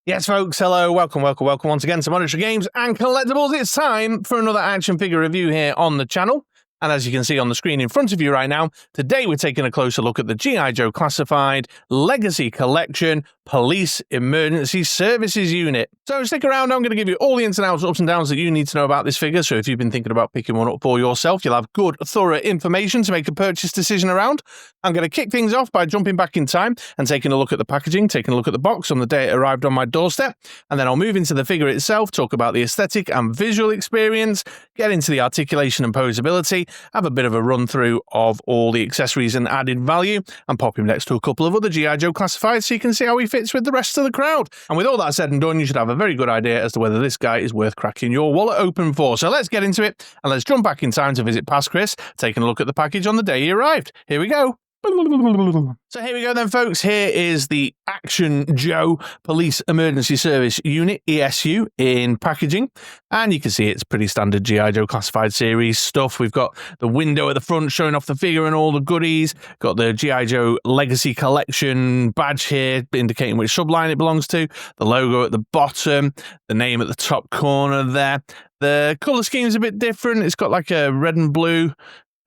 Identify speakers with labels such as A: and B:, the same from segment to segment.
A: Yes, folks, hello, welcome once again to Monetary Games and Collectibles. It's time for another action figure review here on the channel. And as you can see on the screen in front of you right now, today we're taking a closer look at the G.I. Joe Classified Legacy Collection Police Emergency Services Unit. So stick around, I'm going to give you all the ins and outs, ups and downs that you need to know about this figure. So if you've been thinking about picking one up for yourself, you'll have good, thorough information to make a purchase decision around. I'm going to kick things off by jumping back in time and taking a look at the packaging, taking a look at the box on the day it arrived on my doorstep. And then I'll move into the figure itself, talk about the aesthetic and visual experience, get into the articulation and posability, have a bit of a run through of all the accessories and added value, and pop him next to a couple of other G.I. Joe Classifieds so you can see how he fits with the rest of the crowd. And with all that said and done, you should have a very good idea as to whether this guy is worth cracking your wallet open for. So let's get into it, and let's jump back in time to visit past Chris, taking a look at the package on the day he arrived. Here we go. So here we go then, folks. Here is the Action Joe Police Emergency Service Unit, ESU, in packaging. And you can see it's pretty standard G.I. Joe Classified series stuff. We've got the window at the front showing off the figure and all the goodies. Got the G.I. Joe Legacy Collection badge here, indicating which subline it belongs to. The logo at the bottom, the name at the top corner there. The colour scheme is a bit different. It's got like a red and blue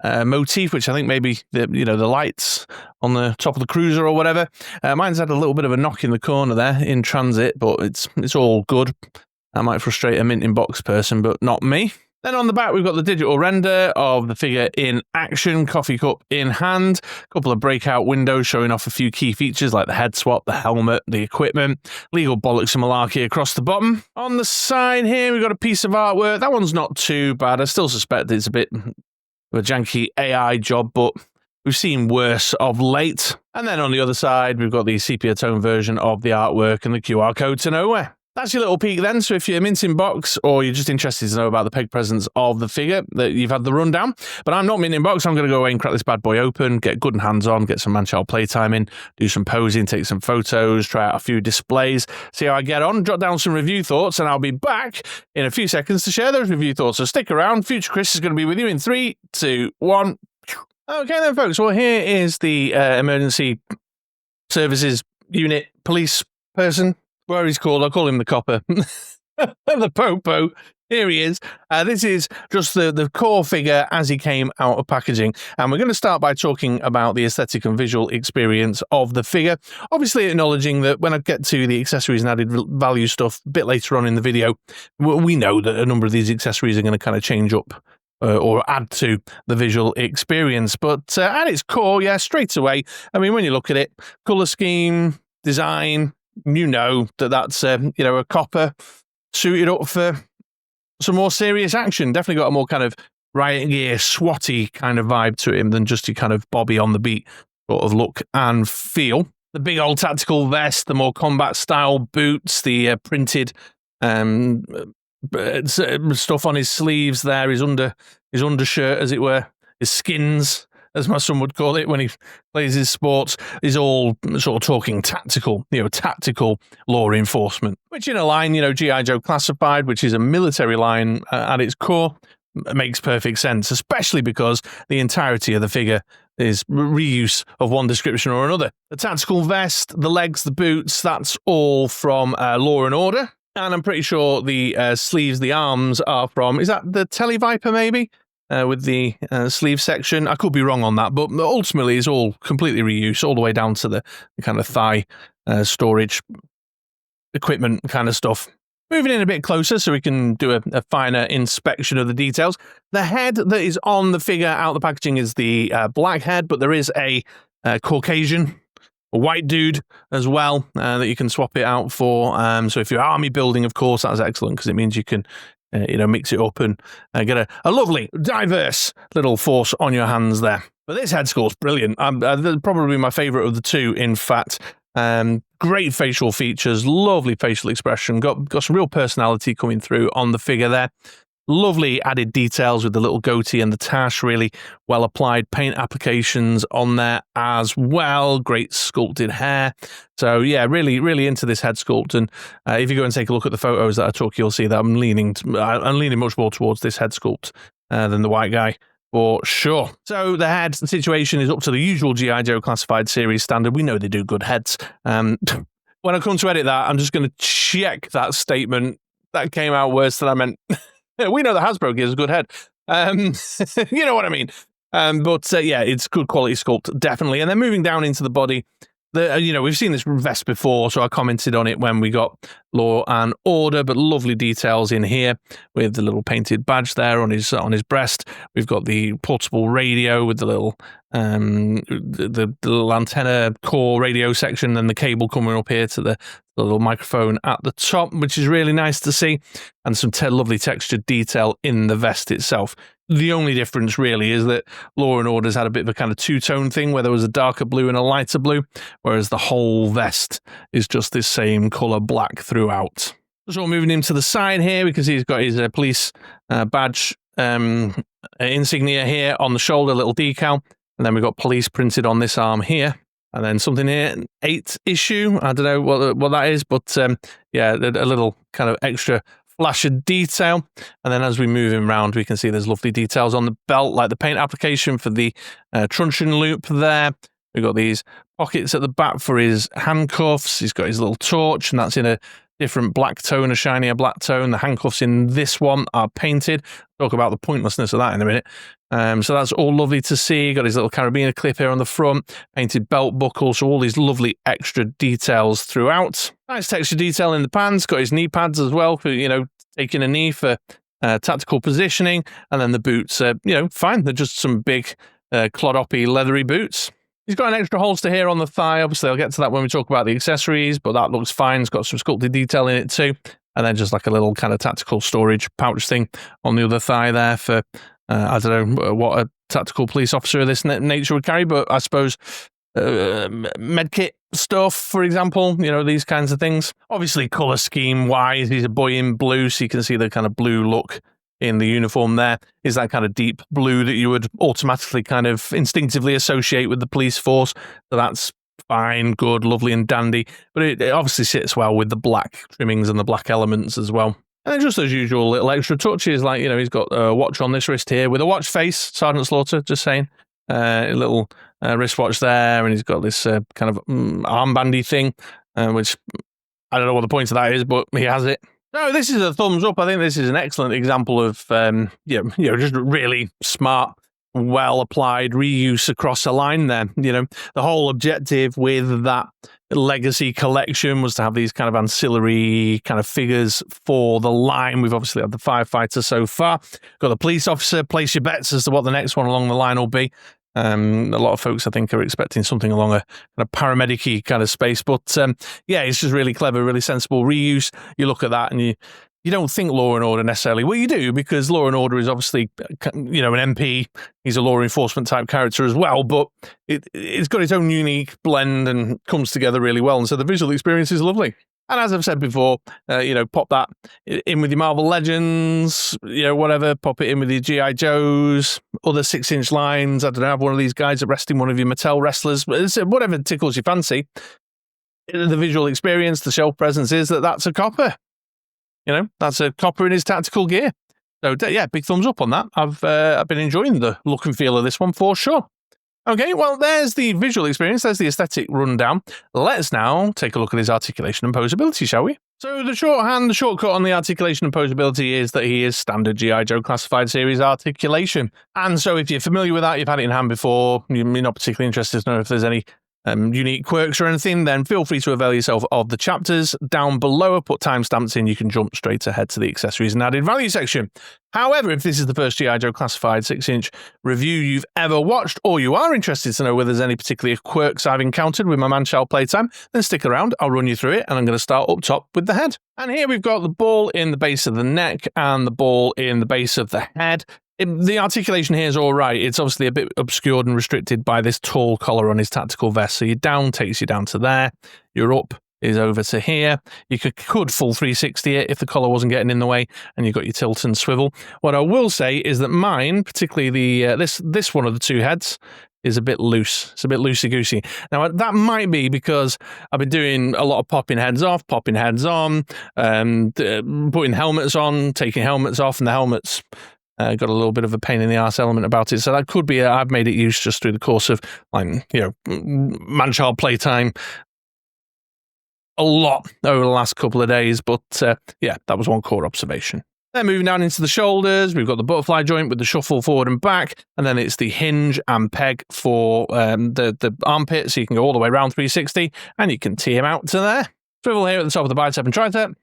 A: motif, which I think maybe the lights on the top of the cruiser or whatever. Mine's had a little bit of a knock in the corner there in transit, but it's all good. That might frustrate a mint in box person, but not me. Then on the back, we've got the digital render of the figure in action, coffee cup in hand, a couple of breakout windows showing off a few key features like the head swap, the helmet, the equipment, legal bollocks and malarkey across the bottom. On the side here, we've got a piece of artwork. That one's not too bad. I still suspect it's a bit a janky AI job, but we've seen worse of late. And then on the other side, we've got the sepia tone version of the artwork and the QR code to nowhere. That's your little peek then. So if you're minting box or you're just interested to know about the peg presence of the figure, that you've had the rundown. But I'm not minting box. I'm going to go away and crack this bad boy open, get good and hands-on, get some man-child playtime in, do some posing, take some photos, try out a few displays, see how I get on, jot down some review thoughts, and I'll be back in a few seconds to share those review thoughts. So stick around. Future Chris is going to be with you in 3, 2, 1. Okay then, folks. Well, here is the Emergency Services Unit police person. Where he's called, I'll call him the copper. The popo. Here he is. This is just the core figure as he came out of packaging. And we're going to start by talking about the aesthetic and visual experience of the figure. Obviously acknowledging that when I get to the accessories and added value stuff a bit later on in the video, we know that a number of these accessories are going to kind of change up or add to the visual experience. But at its core, yeah, straight away, I mean, when you look at it, colour scheme, design, you know that's a copper suited up for some more serious action. Definitely got a more kind of riot gear, swatty kind of vibe to him than just your kind of Bobby on the beat sort of look and feel. The big old tactical vest, the more combat style boots, the printed stuff on his sleeves there, his undershirt, as it were, his skins, as my son would call it when he plays his sports, is all sort of talking tactical, tactical law enforcement. Which in a line, G.I. Joe Classified, which is a military line at its core, makes perfect sense, especially because the entirety of the figure is reuse of one description or another. The tactical vest, the legs, the boots, that's all from Law and Order. And I'm pretty sure the sleeves, the arms are from, is that the Televiper maybe? With the sleeve section. I could be wrong on that, but ultimately it's all completely reuse, all the way down to the kind of thigh storage equipment kind of stuff. Moving in a bit closer so we can do a finer inspection of the details. The head that is on the figure out of the packaging is the black head, but there is a Caucasian, a white dude as well that you can swap it out for. So if you're army building, of course, that's excellent because it means you can mix it up and get a lovely, diverse little force on your hands there. But this head sculpt's brilliant. Probably my favourite of the two, in fact. Great facial features, lovely facial expression, got some real personality coming through on the figure there. Lovely added details with the little goatee and the tash, really well applied paint applications on there as well. Great sculpted hair. So yeah, really, really into this head sculpt. And if you go and take a look at the photos that I took, you'll see that I'm leaning much more towards this head sculpt than the white guy, for sure. So the head situation is up to the usual G.I. Joe Classified series standard. We know they do good heads. when I come to edit that, I'm just going to check that statement. That came out worse than I meant. We know that Hasbro gives a good head. You know what I mean. But yeah, it's good quality sculpt, definitely. And then moving down into the body, we've seen this vest before, so I commented on it when we got Law and Order, but lovely details in here with the little painted badge there on his breast. We've got the portable radio with the little the little antenna core radio section, and the cable coming up here to the little microphone at the top, which is really nice to see, and some lovely textured detail in the vest itself. The only difference really is that Law and Order's had a bit of a kind of two-tone thing where there was a darker blue and a lighter blue, whereas the whole vest is just this same colour black throughout. So moving him to the side here, because he's got his police badge insignia here on the shoulder, little decal, and then we've got police printed on this arm here. And then something here, 8 issue. I don't know what that is, but yeah, a little kind of extra flash of detail. And then as we move him around, we can see there's lovely details on the belt, like the paint application for the truncheon loop there. We've got these pockets at the back for his handcuffs. He's got his little torch, and that's in a different black tone, a shinier black tone. The handcuffs in this one are painted. Talk about the pointlessness of that in a minute. So that's all lovely to see. Got his little carabiner clip here on the front, painted belt buckle, so all these lovely extra details throughout. Nice texture detail in the pants. Got his knee pads as well for, taking a knee for tactical positioning. And then the boots, fine. They're just some big clod-hoppy leathery boots. He's got an extra holster here on the thigh. Obviously, I'll get to that when we talk about the accessories, but that looks fine. It's got some sculpted detail in it too. And then just like a little kind of tactical storage pouch thing on the other thigh there for, I don't know what a tactical police officer of this nature would carry, but I suppose medkit stuff, for example, these kinds of things. Obviously, colour scheme-wise, he's a boy in blue, so you can see the kind of blue look in the uniform there is that kind of deep blue that you would automatically kind of instinctively associate with the police force. So that's fine, good, lovely and dandy. But it obviously sits well with the black trimmings and the black elements as well. And then just as usual, little extra touches, like, he's got a watch on this wrist here with a watch face, Sergeant Slaughter, just saying. A little wristwatch there, and he's got this kind of armbandy thing, which I don't know what the point of that is, but he has it. No, this is a thumbs up. I think this is an excellent example of, just really smart, well-applied reuse across a line there. The whole objective with that legacy collection was to have these kind of ancillary kind of figures for the line. We've obviously had the firefighter so far. Got the police officer. Place your bets as to what the next one along the line will be. A lot of folks, I think, are expecting something along a kind of paramedic-y kind of space. But yeah, it's just really clever, really sensible reuse. You look at that and you don't think Law and Order necessarily. Well, you do, because Law and Order is obviously, an MP. He's a law enforcement type character as well, but it's got its own unique blend and comes together really well. And so the visual experience is lovely. And as I've said before, pop that in with your Marvel Legends, whatever, pop it in with your G.I. Joes, other 6-inch lines. I don't know, have one of these guys arresting one of your Mattel wrestlers, whatever tickles your fancy. The visual experience, the shelf presence is that's a copper. That's a copper in his tactical gear. So yeah, big thumbs up on that. I've been enjoying the look and feel of this one for sure. Okay, well, there's the visual experience. There's the aesthetic rundown. Let's now take a look at his articulation and posability, shall we? So the shortcut on the articulation and posability is that he is standard G.I. Joe Classified Series articulation. And so if you're familiar with that, you've had it in hand before, you're not particularly interested to know if there's any unique quirks or anything, then feel free to avail yourself of the chapters down below. I put timestamps in. You can jump straight ahead to the accessories and added value section. However, if this is the first G.I. Joe Classified 6-inch review you've ever watched, or you are interested to know whether there's any particular quirks I've encountered with my man-child playtime, then stick around. I'll run you through it, and I'm going to start up top with the head. And here we've got the ball in the base of the neck and the ball in the base of the head. The articulation here is all right. It's obviously a bit obscured and restricted by this tall collar on his tactical vest. So your down takes you down to there. Your up is over to here. You could full 360 it if the collar wasn't getting in the way, and you've got your tilt and swivel. What I will say is that mine, particularly the this one of the two heads, is a bit loose. It's a bit loosey-goosey. Now, that might be because I've been doing a lot of popping heads off, popping heads on, putting helmets on, taking helmets off, and the helmets got a little bit of a pain in the arse element about it. So that could be I've made it use just through the course of, man-child playtime. a lot over the last couple of days, but yeah, that was one core observation. Then moving down into the shoulders, we've got the butterfly joint with the shuffle forward and back, and then it's the hinge and peg for the armpit, so you can go all the way around 360, and you can tee him out to there. Swivel here at the top of the bicep and tricep.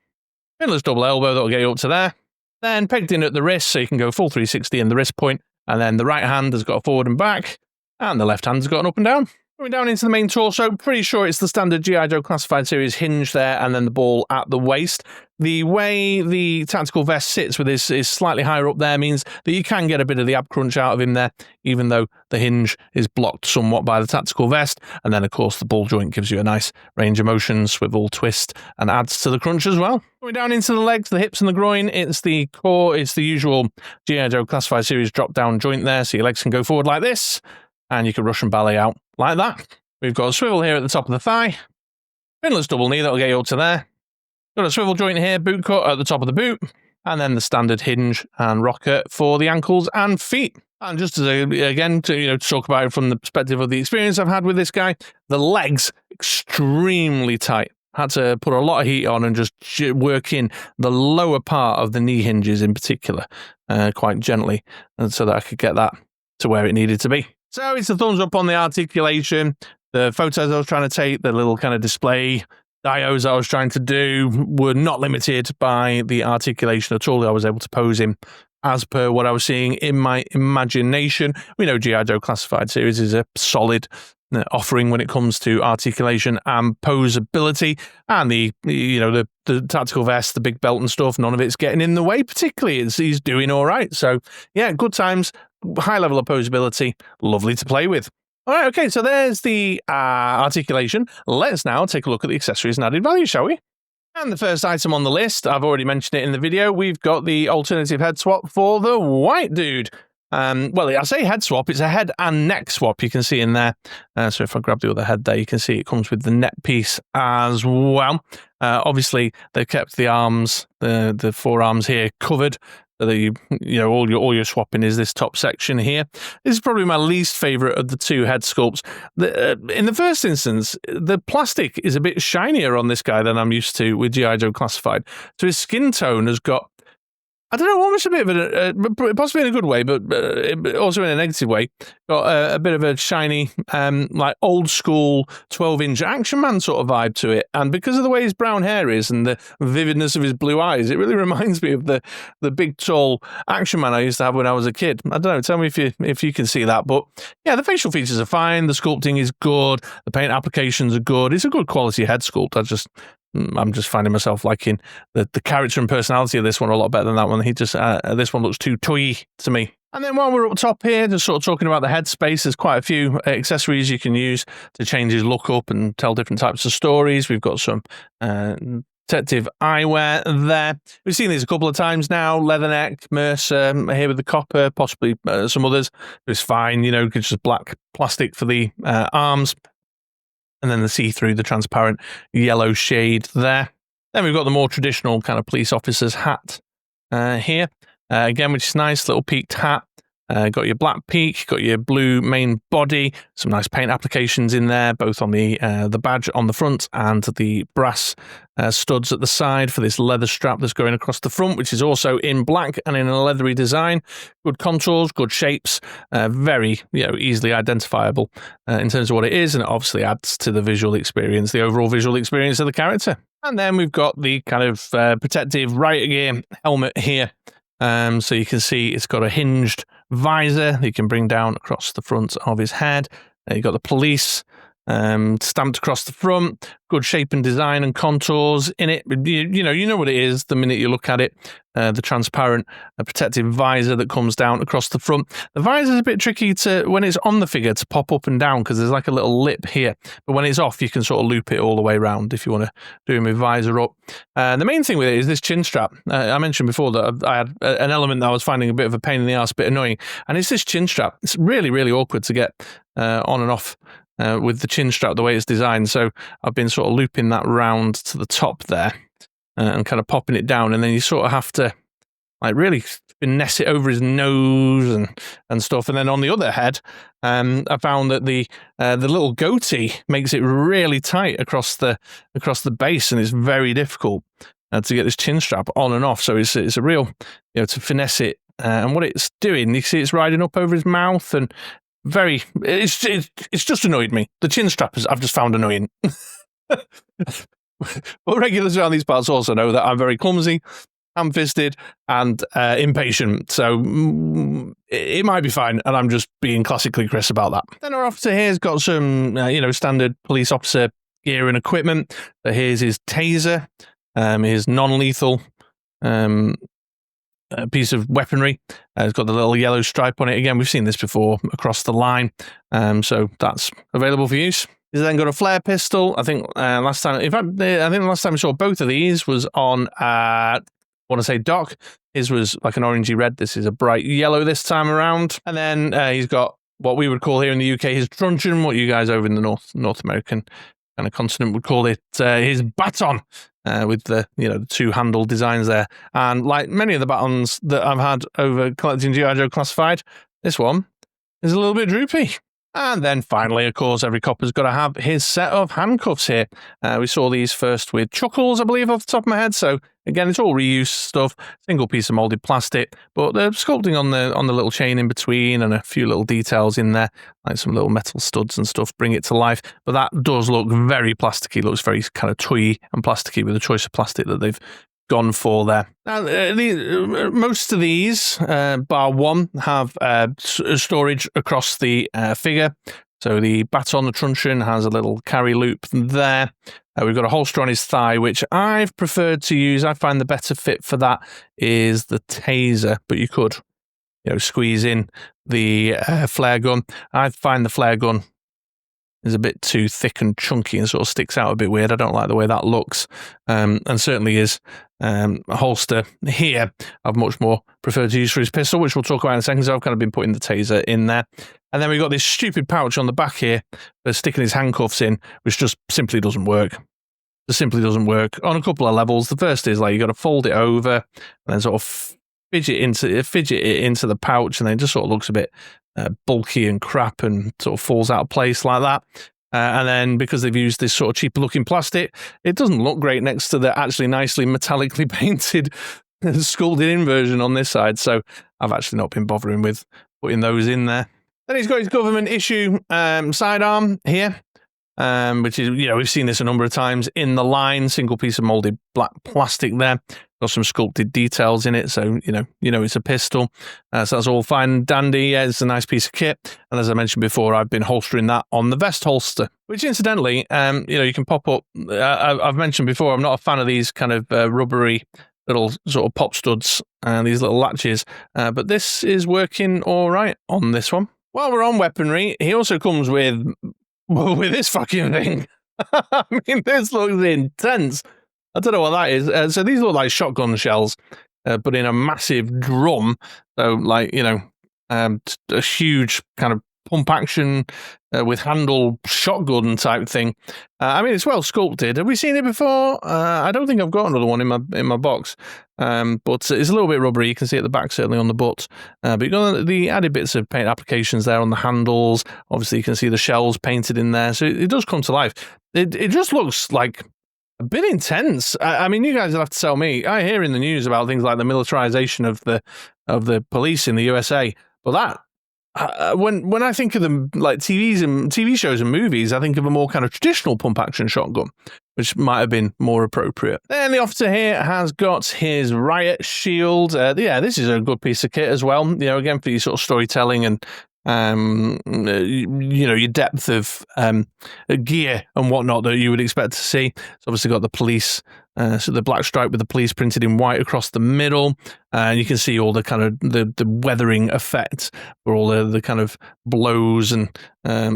A: Pinless double elbow, that'll get you up to there. Then pegged in at the wrist, so you can go full 360 in the wrist point, and then the right hand has got a forward and back, and the left hand's got an up and down. Going down into the main torso, pretty sure it's the standard G.I. Joe Classified Series hinge there, and then the ball at the waist. The way the tactical vest sits with this is slightly higher up there, means that you can get a bit of the ab crunch out of him there, even though the hinge is blocked somewhat by the tactical vest. And then, of course, the ball joint gives you a nice range of motion, swivel, twist, and adds to the crunch as well. Going down into the legs, the hips and the groin, it's the core, it's the usual G.I. Joe Classified Series drop-down joint there, so your legs can go forward like this, and you can Russian ballet out like that. We've got a swivel here at the top of the thigh. Pinless double knee, that'll get you up to there. Got a swivel joint here, boot cut at the top of the boot. And then the standard hinge and rocker for the ankles and feet. And just as again, to talk about it from the perspective of the experience I've had with this guy, the legs, extremely tight. Had to put a lot of heat on and just work in the lower part of the knee hinges in particular, quite gently, and so that I could get that to where it needed to be. So it's a thumbs up on the articulation. The photos I was trying to take, the little kind of display dios I was trying to do were not limited by the articulation at all. I was able to pose him as per what I was seeing in my imagination. We know G.I. Joe Classified Series is a solid offering when it comes to articulation and posability, and the tactical vest, the big belt and stuff, none of it's getting in the way particularly. He's doing all right. So yeah, good times, high level of posability, lovely to play with. All right, okay, so there's the articulation. Let's now take a look at the accessories and added value, shall we? And the first item on the list, I've already mentioned it in the video, we've got the alternative head swap for the white dude. Well, I say head swap, it's a head and neck swap you can see in there. So if I grab the other head there, you can see it comes with the neck piece as well. Obviously, they've kept the arms, the forearms here covered. So that all your swapping is this top section here. This is probably my least favorite of the two head sculpts. In the first instance, the plastic is a bit shinier on this guy than I'm used to with G.I. Joe Classified. So his skin tone has got, I don't know, almost a bit of a, possibly in a good way, but also in a negative way, got a bit of a shiny, like old school 12-inch Action Man sort of vibe to it. And because of the way his brown hair is and the vividness of his blue eyes, it really reminds me of the big, tall Action Man I used to have when I was a kid. I don't know, tell me if you can see that. But yeah, the facial features are fine, the sculpting is good, the paint applications are good. It's a good quality head sculpt. I'm just finding myself liking the character and personality of this one a lot better than that one. This one looks too toy to me. And then while we're up top here, just sort of talking about the headspace, there's quite a few accessories you can use to change his look up and tell different types of stories. We've got some protective eyewear there. We've seen these a couple of times now. Leatherneck, Mercer here with the copper, possibly some others. It's fine, just black plastic for the arms. And then the see-through, the transparent yellow shade there. Then we've got the more traditional kind of police officer's hat here. Again, which is nice, little peaked hat. Got your black peak, got your blue main body, some nice paint applications in there, both on the badge on the front and the brass studs at the side for this leather strap that's going across the front, which is also in black and in a leathery design. Good contours, good shapes, very easily identifiable in terms of what it is, and it obviously adds to the visual experience, the overall visual experience of the character. And then we've got the kind of protective riot gear helmet here. So you can see it's got a hinged visor that you can bring down across the front of his head. You've got the police stamped across the front, good shape and design and contours in it. You know what it is the minute you look at it. The transparent protective visor that comes down across the front. The visor is a bit tricky when it's on the figure to pop up and down because there's like a little lip here. But when it's off, you can sort of loop it all the way around if you want to do him with visor up. The main thing with it is this chin strap. I mentioned before that I had an element that I was finding a bit of a pain in the arse, a bit annoying. And it's this chin strap. It's really, really awkward to get on and off with the chin strap the way it's designed. So I've been sort of looping that round to the top there and kind of popping it down. And then you sort of have to like really finesse it over his nose and stuff. And then on the other head, I found that the little goatee makes it really tight across the base, and it's very difficult to get this chin strap on and off. So it's a real, to finesse it. And what it's doing, you see, it's riding up over his mouth, and it's just annoyed me. The chin strap I've just found annoying. But regulars around these parts also know that I'm very clumsy, ham-fisted, and impatient. So it might be fine, and I'm just being classically Chris about that. Then our officer here's got some, standard police officer gear and equipment. So here's his taser, his non-lethal piece of weaponry. It's got the little yellow stripe on it. Again, we've seen this before across the line, so that's available for use. He's then got a flare pistol. I think last time, in fact, I think the last time we saw both of these was on, I want to say Doc. His was like an orangey red. This is a bright yellow this time around. And then he's got what we would call here in the UK his truncheon, what you guys over in the North American kind of continent would call it his baton, with the the two handle designs there. And like many of the batons that I've had over collecting G.I. Joe Classified, this one is a little bit droopy. And then finally, of course, every copper's got to have his set of handcuffs here. We saw these first with Chuckles, I believe, off the top of my head. So again, it's all reuse stuff, single piece of molded plastic, but the sculpting on the little chain in between and a few little details in there, like some little metal studs and stuff, bring it to life. But that does look very plasticky, looks very kind of toy and plasticky with the choice of plastic that they've gone for there. Now, most of these, bar one, have storage across the figure. So the baton, the truncheon, has a little carry loop there. We've got a holster on his thigh, which I've preferred to use. I find the better fit for that is the taser, but you could, squeeze in the flare gun. I find the flare gun is a bit too thick and chunky and sort of sticks out a bit weird. I don't like the way that looks, and certainly is a holster here I've much more preferred to use for his pistol, which we'll talk about in a second. So I've kind of been putting the taser in there. And then we've got this stupid pouch on the back here for sticking his handcuffs in, which just simply doesn't work. Just simply doesn't work on a couple of levels. The first is like you got to fold it over and then sort of fidget it into the pouch, and then it just sort of looks a bit bulky and crap and sort of falls out of place like that. And then because they've used this sort of cheaper looking plastic, it doesn't look great next to the actually nicely metallically painted sculpted in version on this side. So I've actually not been bothering with putting those in there. Then he's got his government issue sidearm here, which is, we've seen this a number of times in the line, single piece of molded black plastic there. Got some sculpted details in it, so it's a pistol. So that's all fine and dandy. Yeah, it's a nice piece of kit. And as I mentioned before, I've been holstering that on the vest holster, which incidentally, you can pop up. I've mentioned before, I'm not a fan of these kind of rubbery little sort of pop studs and these little latches, but this is working all right on this one. While we're on weaponry, he also comes with this fucking thing. I mean, this looks intense. I don't know what that is. So these look like shotgun shells, but in a massive drum. So like, a huge kind of pump action with handle shotgun type thing. I mean, it's well sculpted. Have we seen it before? I don't think I've got another one in my box, but it's a little bit rubbery. You can see it at the back, certainly on the butt. But you've got the added bits of paint applications there on the handles. Obviously, you can see the shells painted in there, so it does come to life. It just looks like a bit intense. I mean, you guys will have to tell me. I hear in the news about things like the militarization of the police in the USA, but that. When I think of them like TV shows and movies, I think of a more kind of traditional pump action shotgun, which might have been more appropriate. Then the officer here has got his riot shield. This is a good piece of kit as well. Again, for your sort of storytelling and your depth of gear and whatnot that you would expect to see. It's obviously got the police, so the black stripe with the police printed in white across the middle, and you can see all the kind of the weathering effect for all the kind of blows and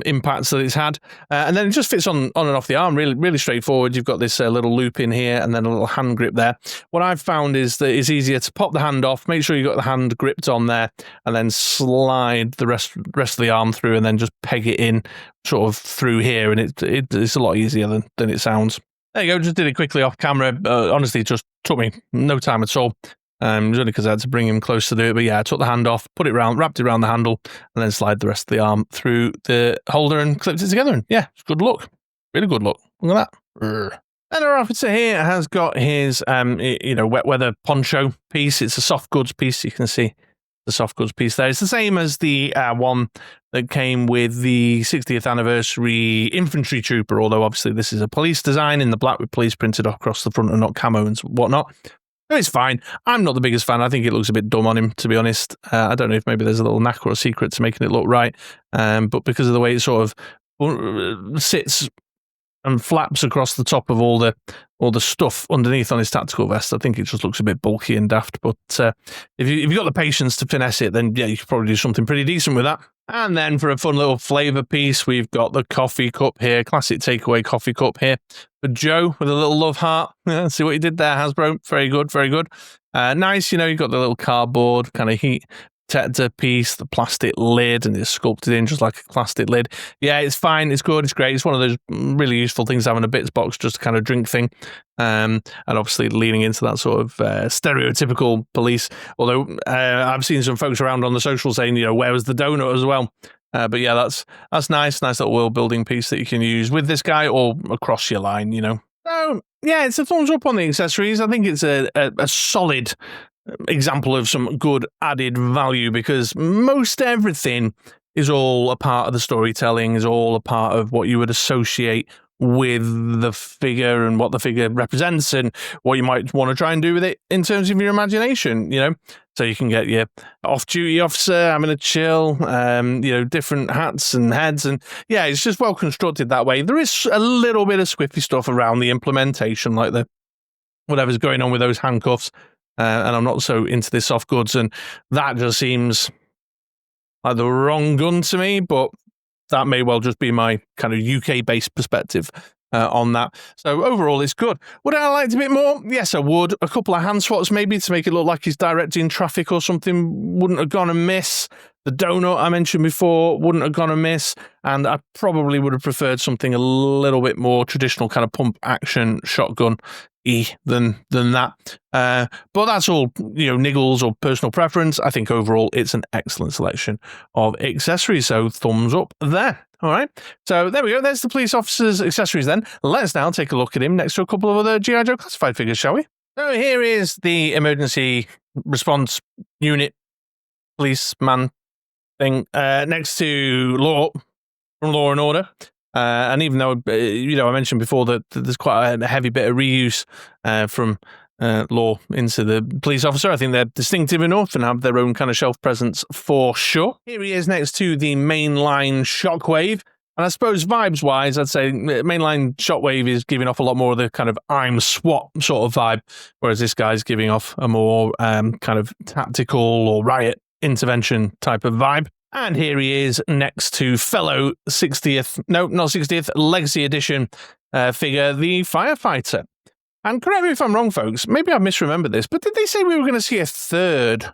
A: impacts that it's had, and then it just fits on and off the arm, really, really straightforward. You've got this little loop in here and then a little hand grip there. What I've found is that it's easier to pop the hand off, make sure you've got the hand gripped on there, and then slide the rest of the arm through, and then just peg it in sort of through here, and it's a lot easier than it sounds. There you go, just did it quickly off camera. Honestly, it just took me no time at all. It was only because I had to bring him close to do it. But yeah, I took the hand off, put it around, wrapped it around the handle, and then slide the rest of the arm through the holder and clipped it together. And yeah, it's good look. Really good look. Look at that. And our officer here has got his, wet weather poncho piece. It's a soft goods piece. You can see the soft goods piece there. It's the same as the one that came with the 60th anniversary infantry trooper, although obviously this is a police design in the black with police printed across the front and not camo and whatnot. So it's fine. I'm not the biggest fan. I think it looks a bit dumb on him, to be honest. I don't know if maybe there's a little knack or a secret to making it look right, but because of the way it sort of sits and flaps across the top of all the stuff underneath on his tactical vest, I think it just looks a bit bulky and daft. But if you've got the patience to finesse it, then yeah, you could probably do something pretty decent with that. And then for a fun little flavour piece, we've got the coffee cup here, classic takeaway coffee cup here for Joe with a little love heart. Yeah, see what you did there, Hasbro. Very good, very good. Nice, you've got the little cardboard kind of heat protector piece, the plastic lid, and it's sculpted in just like a plastic lid. Yeah, it's fine, it's good, it's great. It's one of those really useful things having a bits box, just a kind of drink thing. And obviously leaning into that sort of stereotypical police. Although I've seen some folks around on the social saying, where was the donut as well? But yeah, that's nice little world building piece that you can use with this guy or across your line, So yeah, it's a thumbs up on the accessories. I think it's a solid example of some good added value, because most everything is all a part of the storytelling, is all a part of what you would associate with the figure and what the figure represents and what you might want to try and do with it in terms of your imagination, So you can get your off-duty officer having a chill, different hats and heads, and yeah, it's just well constructed that way. There is a little bit of squiffy stuff around the implementation, like the whatever's going on with those handcuffs. And I'm not so into this soft goods, and that just seems like the wrong gun to me, but that may well just be my kind of UK-based perspective on that. So overall, it's good. Would I like it a bit more? Yes, I would. A couple of hand swats maybe to make it look like he's directing traffic or something wouldn't have gone amiss. The donut I mentioned before wouldn't have gone amiss, and I probably would have preferred something a little bit more traditional kind of pump action shotgun than that. But that's all, niggles or personal preference. I think overall it's an excellent selection of accessories, so thumbs up there. All right, so there we go. There's the police officer's accessories then. Let's now take a look at him next to a couple of other G.I. Joe classified figures, shall we? So here is the emergency response unit policeman thing next to Law from Law and Order. And even though, I mentioned before that there's quite a heavy bit of reuse from Law into the police officer, I think they're distinctive enough and have their own kind of shelf presence for sure. Here he is next to the mainline Shockwave. And I suppose vibes-wise, I'd say mainline Shockwave is giving off a lot more of the kind of I'm SWAT sort of vibe, whereas this guy's giving off a more kind of tactical or riot intervention type of vibe. And here he is next to fellow 60th Legacy Edition figure, the Firefighter. And correct me if I'm wrong, folks, maybe I've misremembered this, but did they say we were going to see a third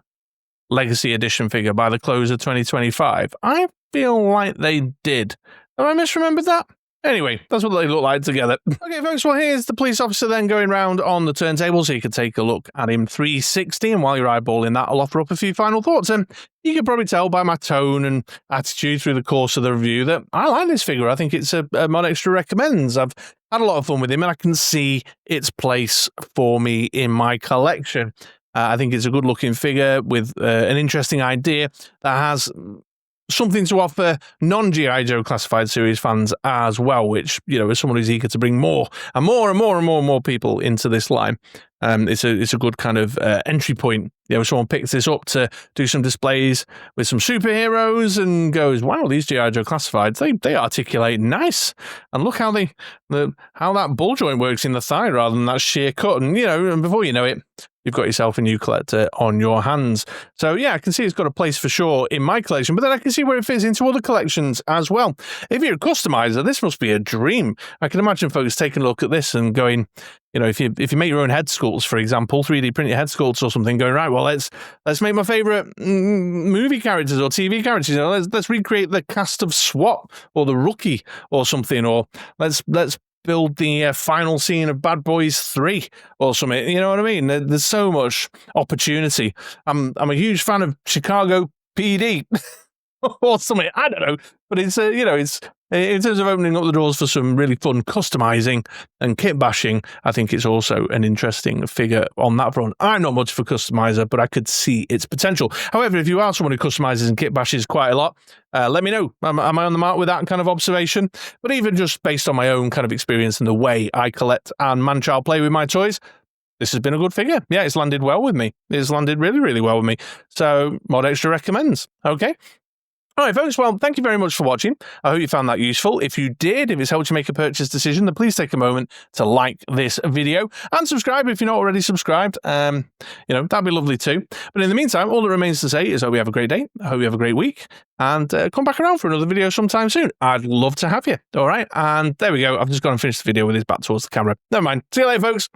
A: Legacy Edition figure by the close of 2025? I feel like they did. Have I misremembered that? Anyway, that's what they look like together. Okay, folks, well, here's the police officer then going round on the turntable, so you can take a look at him 360, and while you're eyeballing that, I'll offer up a few final thoughts. And you can probably tell by my tone and attitude through the course of the review that I like this figure. I think it's a Mod Extra recommends. I've had a lot of fun with him, and I can see its place for me in my collection. I think it's a good-looking figure with an interesting idea that has something to offer non-G.I. Joe classified series fans as well, which, as someone who's eager to bring more and more people into this line, it's a good kind of entry point. If someone picks this up to do some displays with some superheroes and goes, wow, these G.I. Joe classifieds, they articulate nice. And look how how that ball joint works in the thigh rather than that sheer cut. And, and before you know it, you've got yourself a new collector on your hands. So yeah, I can see it's got a place for sure in my collection, but then I can see where it fits into other collections as well. If you're a customizer, this must be a dream. I can imagine folks taking a look at this and going, if you make your own head sculpts, for example, 3D printed head sculpts or something, going, right, well, let's make my favorite movie characters or TV characters. Let's recreate the cast of SWAT or the Rookie or something, or let's build the final scene of Bad Boys 3 or something. You know what I mean? There's so much opportunity. I'm a huge fan of Chicago PD or something. I don't know, but it's it's in terms of opening up the doors for some really fun customizing and kit bashing. I think it's also an interesting figure on that front. I'm not much of a customizer, but I could see its potential. However, if you are someone who customizes and kit bashes quite a lot, let me know. Am I on the mark with that kind of observation? But even just based on my own kind of experience and the way I collect and man-child play with my toys, this has been a good figure. Yeah, it's landed well with me. It's landed really, really well with me. So, Mod Extra recommends. Okay. All right, folks, well, thank you very much for watching. I hope you found that useful. If you did, if it's helped you make a purchase decision, then please take a moment to like this video and subscribe if you're not already subscribed. That'd be lovely too. But in the meantime, all that remains to say is I hope you have a great day. I hope you have a great week, and come back around for another video sometime soon. I'd love to have you. All right, and there we go. I've just gone and finished the video with his back towards the camera. Never mind. See you later, folks.